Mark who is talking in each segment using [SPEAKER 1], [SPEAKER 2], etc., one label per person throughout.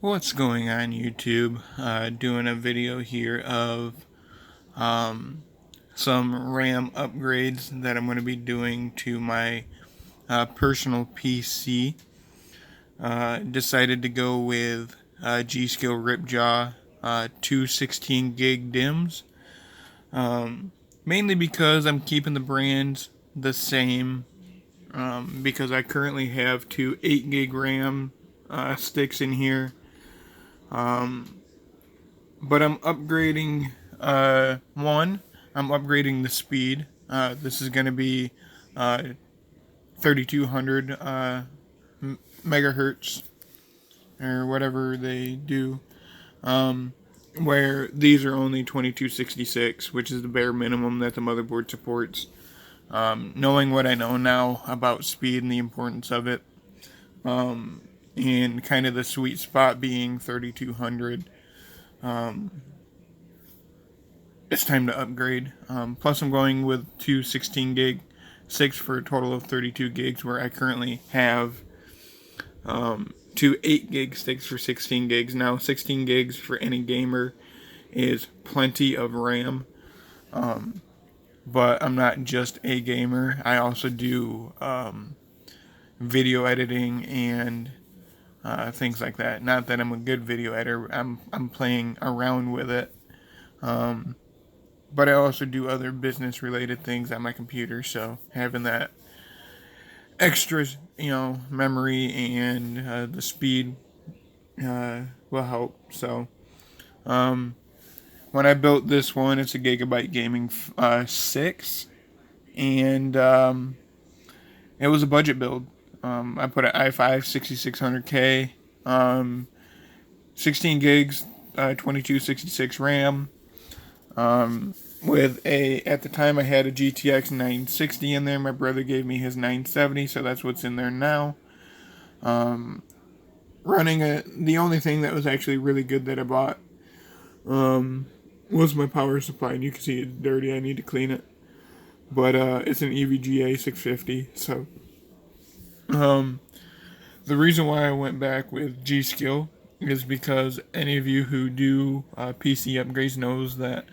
[SPEAKER 1] What's going on YouTube? Doing a video here of um, some RAM upgrades that I'm going to be doing to my personal PC. Decided to go with G.Skill Ripjaw two 16 gig DIMMs. Mainly because I'm keeping the brands the same. Because I currently have two 8 gig RAM sticks in here. But I'm upgrading one. I'm upgrading the speed. This is going to be 3200 megahertz or whatever they do. Where these are only 2266, which is the bare minimum that the motherboard supports. Knowing what I know now about speed and the importance of it, and kind of the sweet spot being 3200. It's time to upgrade. Plus, I'm going with two 16 gig, 6 for a total of 32 gigs, where I currently have two 8 gig sticks for 16 gigs. Now, 16 gigs for any gamer is plenty of RAM. But I'm not just a gamer. I also do video editing and things like that. Not that I'm a good video editor. I'm playing around with it. But I also do other business related things on my computer, so having that extra, memory and the speed will help. So, when I built this one, it's a Gigabyte Gaming 6, and it was a budget build. I put an i5 6600K, 16 gigs, 2266 RAM. With at the time I had a GTX 960 in there. My brother gave me his 970, so that's what's in there now. The only thing that was actually really good that I bought was my power supply, and you can see it's dirty. I need to clean it, but it's an EVGA 650. So the reason why I went back with G.Skill is because any of you who do PC upgrades knows that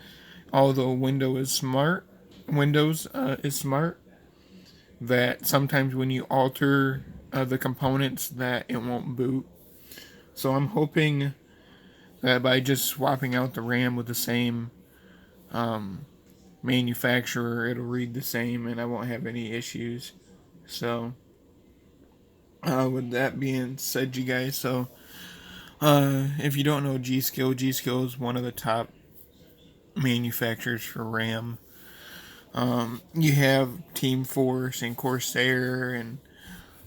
[SPEAKER 1] although Windows is smart, that sometimes when you alter the components that it won't boot. So I'm hoping that by just swapping out the RAM with the same manufacturer, it'll read the same and I won't have any issues. So with that being said, you guys, so if you don't know G.Skill is one of the top manufacturers for RAM. You have Team Force and Corsair and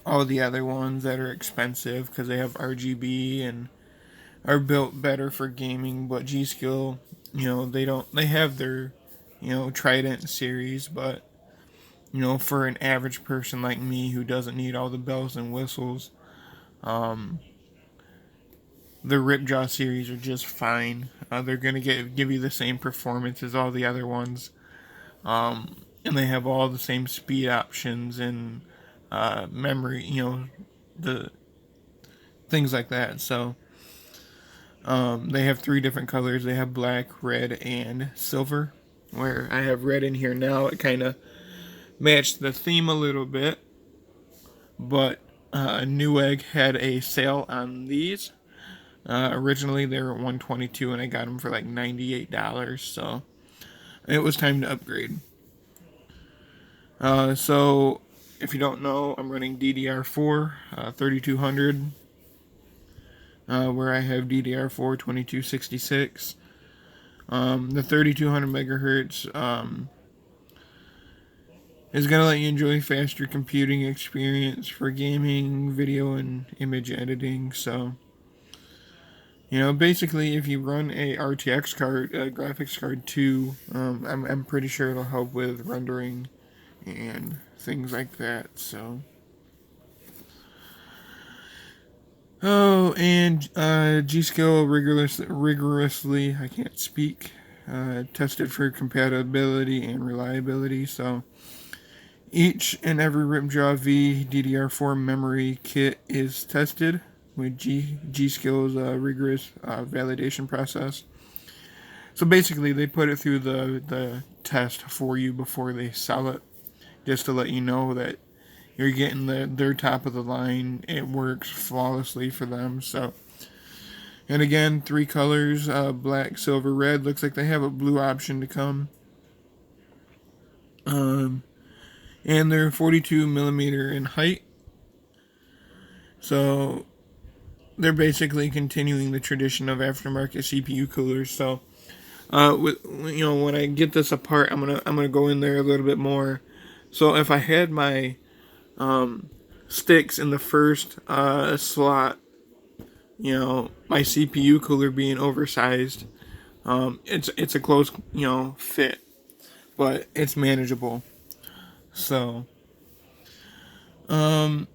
[SPEAKER 1] all the other ones that are expensive because they have RGB and are built better for gaming. But G.Skill, they have their, Trident series, but for an average person like me who doesn't need all the bells and whistles, the Ripjaw series are just fine. They're gonna give you the same performance as all the other ones, and they have all the same speed options and memory. The things like that. So they have 3 different colors. They have black, red, and silver. Where I have red in here now, it kind of matched the theme a little bit. But Newegg had a sale on these. Originally they were at $122 and I got them for like $98, so it was time to upgrade. So if you don't know, I'm running DDR4 3200, where I have DDR4 2266. The 3200 megahertz is going to let you enjoy faster computing experience for gaming, video, and image editing. So basically, if you run a RTX card, a graphics card too, I'm pretty sure it'll help with rendering and things like that. So, and G.Skill rigorously, I can't speak, tested for compatibility and reliability. So, each and every Ripjaw V DDR4 memory kit is tested. with G.Skill's rigorous validation process. So basically, they put it through the test for you before they sell it, just to let you know that you're getting their top of the line. It works flawlessly for them. So, and again, 3 colors: black, silver, red. Looks like they have a blue option to come. And they're 42 millimeter in height. So they're basically continuing the tradition of aftermarket CPU coolers. So, when I get this apart, I'm gonna go in there a little bit more. So if I had my sticks in the first slot, my CPU cooler being oversized, it's a close fit, but it's manageable. So, and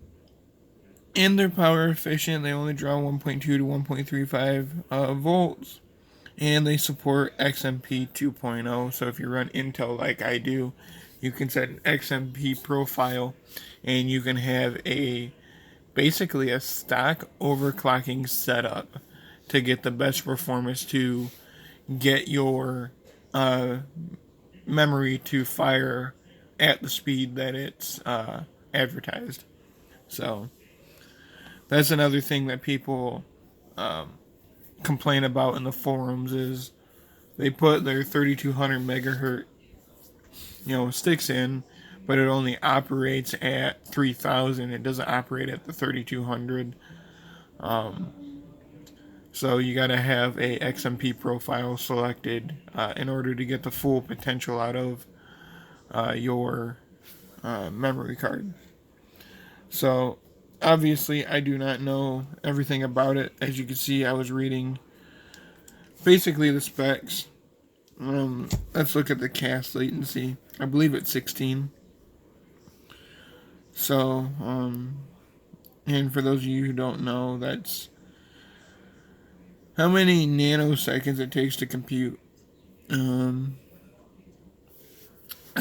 [SPEAKER 1] they're power efficient. They only draw 1.2 to 1.35 volts, and they support XMP 2.0. So if you run Intel like I do, you can set an XMP profile, and you can have basically a stock overclocking setup to get the best performance, to get your memory to fire at the speed that it's advertised. So that's another thing that people complain about in the forums, is they put their 3200 megahertz sticks in, but it only operates at 3000. It doesn't operate at the 3200. So you got to have a XMP profile selected in order to get the full potential out of your memory card. So obviously I do not know everything about it. As you can see, I was reading basically the specs. Let's look at the cast latency. I believe it's 16. So, and for those of you who don't know, that's how many nanoseconds it takes to compute.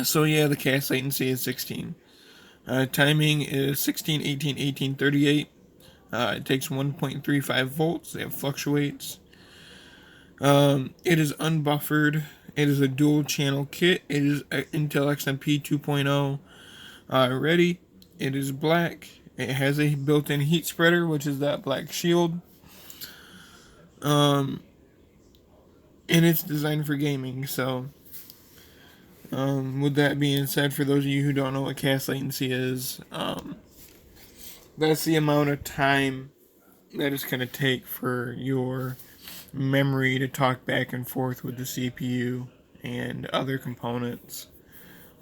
[SPEAKER 1] So yeah, the cast latency is 16. Timing is 16, 18, 18, 38. It takes 1.35 volts. It fluctuates. It is unbuffered. It is a dual channel kit. It is Intel XMP 2.0 ready. It is black. It has a built-in heat spreader, which is that black shield. And it's designed for gaming. So, with that being said, for those of you who don't know what cast latency is, that's the amount of time that it's going to take for your memory to talk back and forth with the CPU and other components.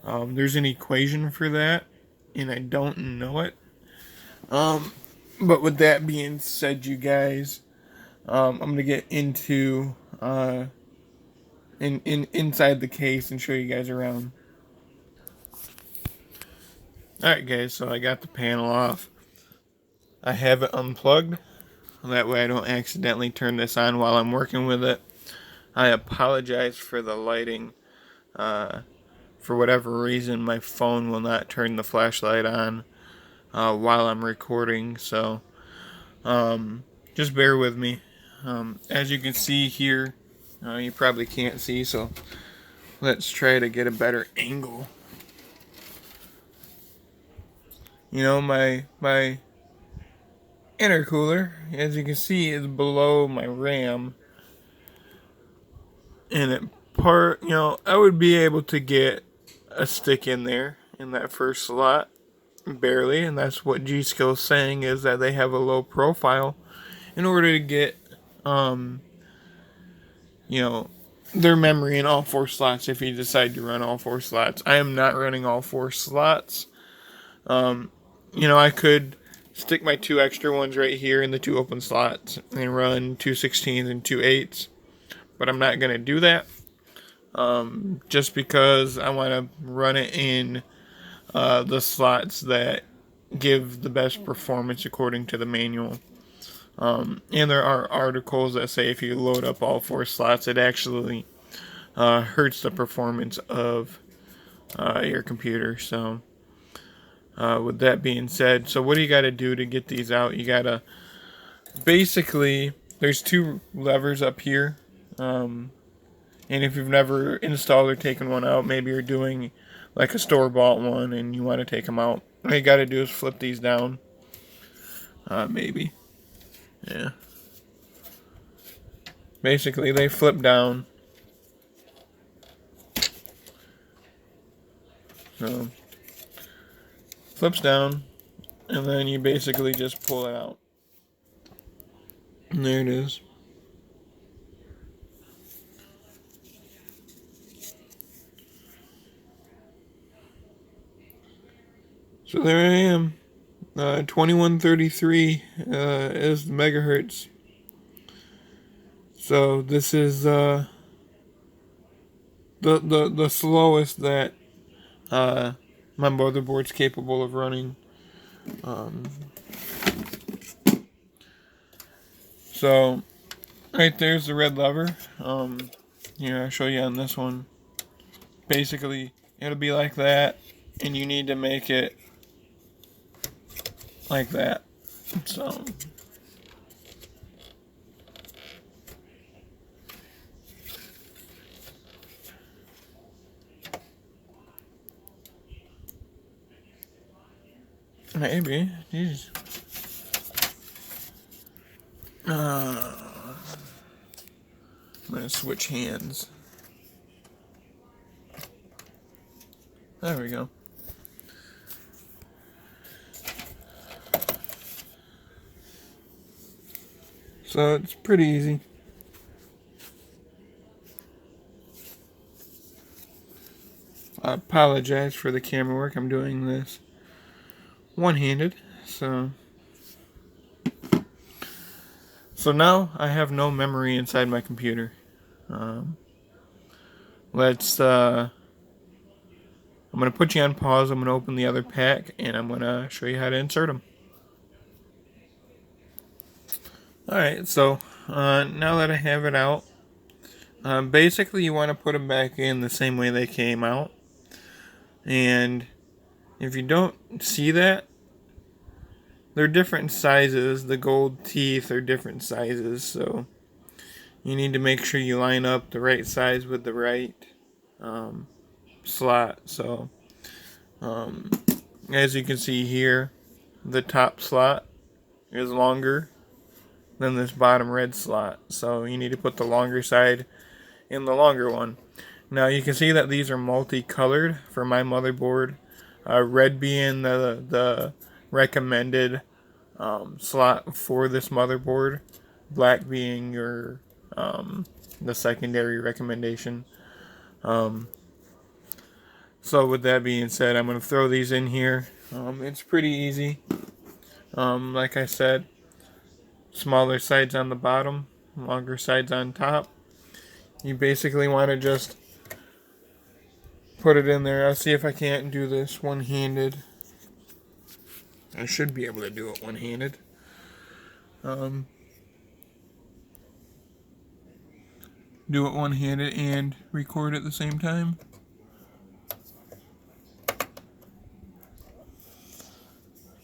[SPEAKER 1] There's an equation for that, and I don't know it. But with that being said, you guys, I'm going to get into inside the case and show you guys around. Alright guys, so I got the panel off. I have it unplugged. That way I don't accidentally turn this on while I'm working with it. I apologize for the lighting. For whatever reason, my phone will not turn the flashlight on while I'm recording. So just bear with me. As you can see here, you probably can't see, so let's try to get a better angle. My intercooler, as you can see, is below my RAM, and I would be able to get a stick in there in that first slot, barely, and that's what G.Skill is saying, is that they have a low profile in order to get their memory in all 4 slots if you decide to run all 4 slots. I am not running all 4 slots. I could stick my 2 extra ones right here in the 2 open slots and run 2 16s and 2 8s, but I'm not going to do that, just because I want to run it in the slots that give the best performance according to the manual. And there are articles that say if you load up all 4 slots, it actually hurts the performance of your computer. So with that being said, so what do you got to do to get these out? You got to basically, there's two levers up here. And if you've never installed or taken one out, maybe you're doing like a store-bought one and you want to take them out, all you got to do is flip these down. Maybe. Yeah. Basically, they flip down. So, flips down, and then you basically just pull it out. And there it is. So there I am. 2133 is the megahertz. So this is the slowest that my motherboard's capable of running. So right there's the red lever. Here I'll show you on this one. Basically, it'll be like that, and you need to make it like that. So maybe, jeez. I'm gonna switch hands. There we go. So it's pretty easy. I apologize for the camera work. I'm doing this one-handed. So now I have no memory inside my computer. I'm going to put you on pause. I'm going to open the other pack, and I'm going to show you how to insert them. Alright, so now that I have it out, basically you want to put them back in the same way they came out. And if you don't see that, they're different sizes. The gold teeth are different sizes, so you need to make sure you line up the right size with the right slot. So as you can see here, the top slot is longer than this bottom red slot, so you need to put the longer side in the longer one. Now you can see that these are multicolored for my motherboard, red being the recommended slot for this motherboard, black being your the secondary recommendation. So with that being said, I'm going to throw these in here. It's pretty easy. Like I said, smaller sides on the bottom, longer sides on top. You basically want to just put it in there. I'll see if I can't do this one-handed. I should be able to do it one-handed. Do it one-handed and record at the same time.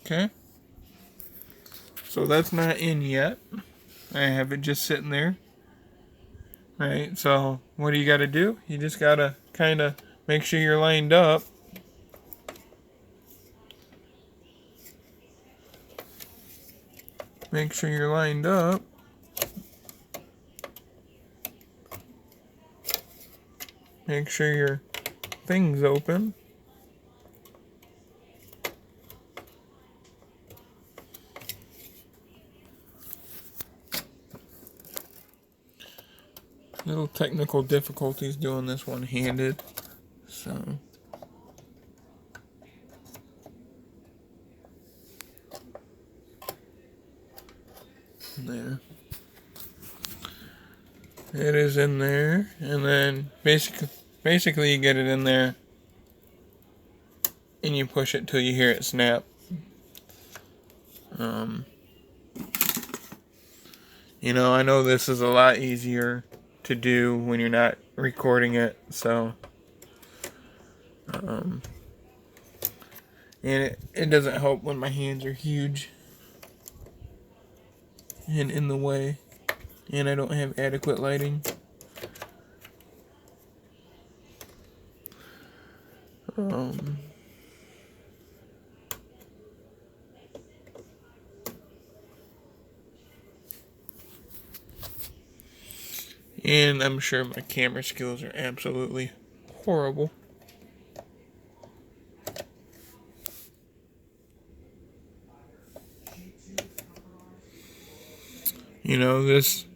[SPEAKER 1] Okay. So that's not in yet. I have it just sitting there. Alright, so what do you got to do? You just got to kind of make sure you're lined up. Make sure you're lined up. Make sure your thing's open. Little technical difficulties doing this one-handed, so there. It is in there, and then basically you get it in there, and you push it till you hear it snap. You know, I know this is a lot easier to do when you're not recording it, so and it doesn't help when my hands are huge. and in the way, and I don't have adequate lighting. And I'm sure my camera skills are absolutely horrible. You know, this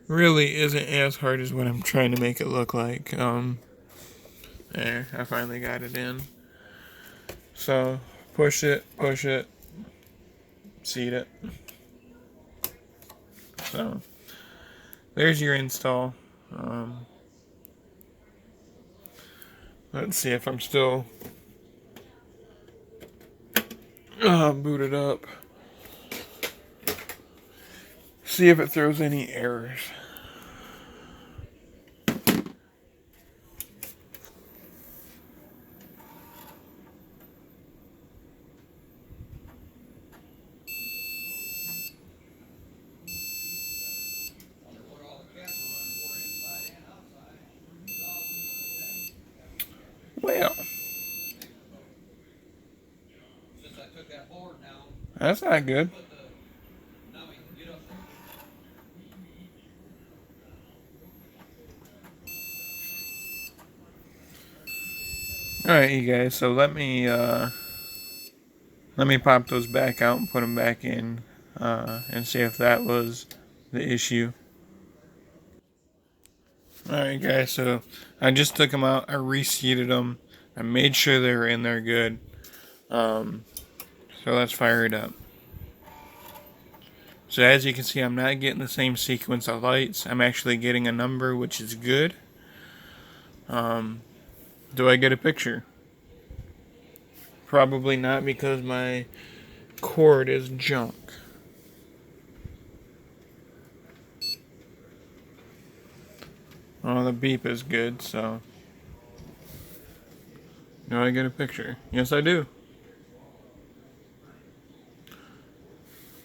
[SPEAKER 1] really isn't as hard as what I'm trying to make it look like. There, I finally got it in. So, push it, seat it. So, there's your install. Let's see if I'm still booted up. See if it throws any errors. Well, that's not good. Alright, you guys, so let me pop those back out and put them back in and see if that was the issue. Alright guys, so I just took them out, I reseated them, I made sure they were in there good. So let's fire it up. So as you can see, I'm not getting the same sequence of lights. I'm actually getting a number, which is good. Do I get a picture? Probably not, because my cord is junk. Oh, the beep is good, so. Do I get a picture? Yes, I do.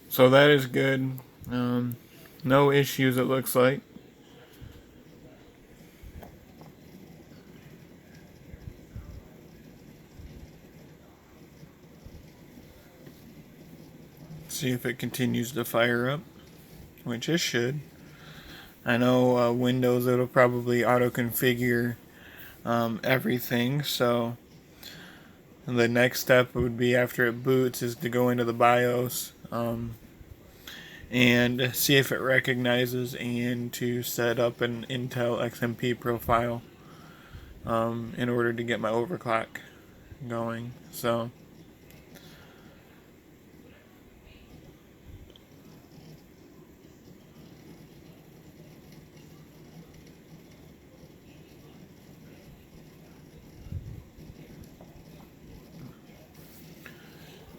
[SPEAKER 1] So that is good. No issues, it looks like. See if it continues to fire up, which it should. I know Windows, it'll probably auto-configure everything, so the next step would be, after it boots, is to go into the BIOS and see if it recognizes, and to set up an Intel XMP profile in order to get my overclock going. So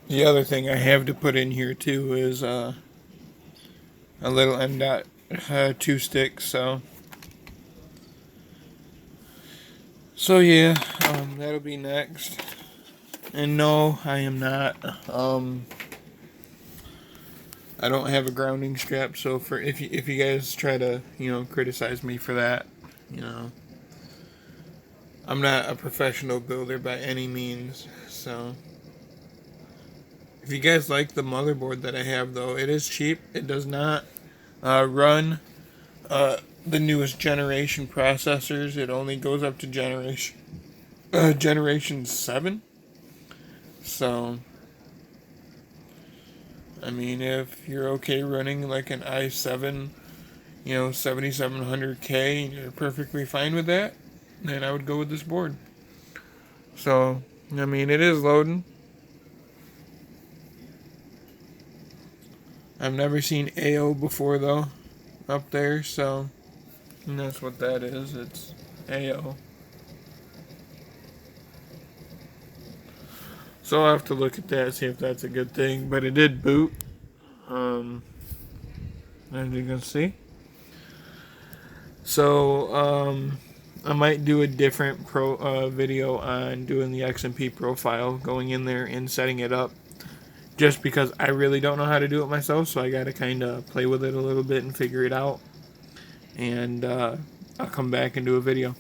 [SPEAKER 1] the other thing I have to put in here too is a little M.2 stick. So yeah, that'll be next. And no, I am not. I don't have a grounding strap. So for if you guys try to criticize me for that, I'm not a professional builder by any means. So if you guys like the motherboard that I have, though, it is cheap. It does not run the newest generation processors. It only goes up to generation 7. So, I mean, if you're okay running like an i7, 7700K, and you're perfectly fine with that, then I would go with this board. So, I mean, it is loading. I've never seen AO before, though, up there, so that's what that is. It's AO. So I'll have to look at that, see if that's a good thing. But it did boot, as you can see. So I might do a different video on doing the XMP profile, going in there and setting it up, just because I really don't know how to do it myself, so I got to kind of play with it a little bit and figure it out. And I'll come back and do a video.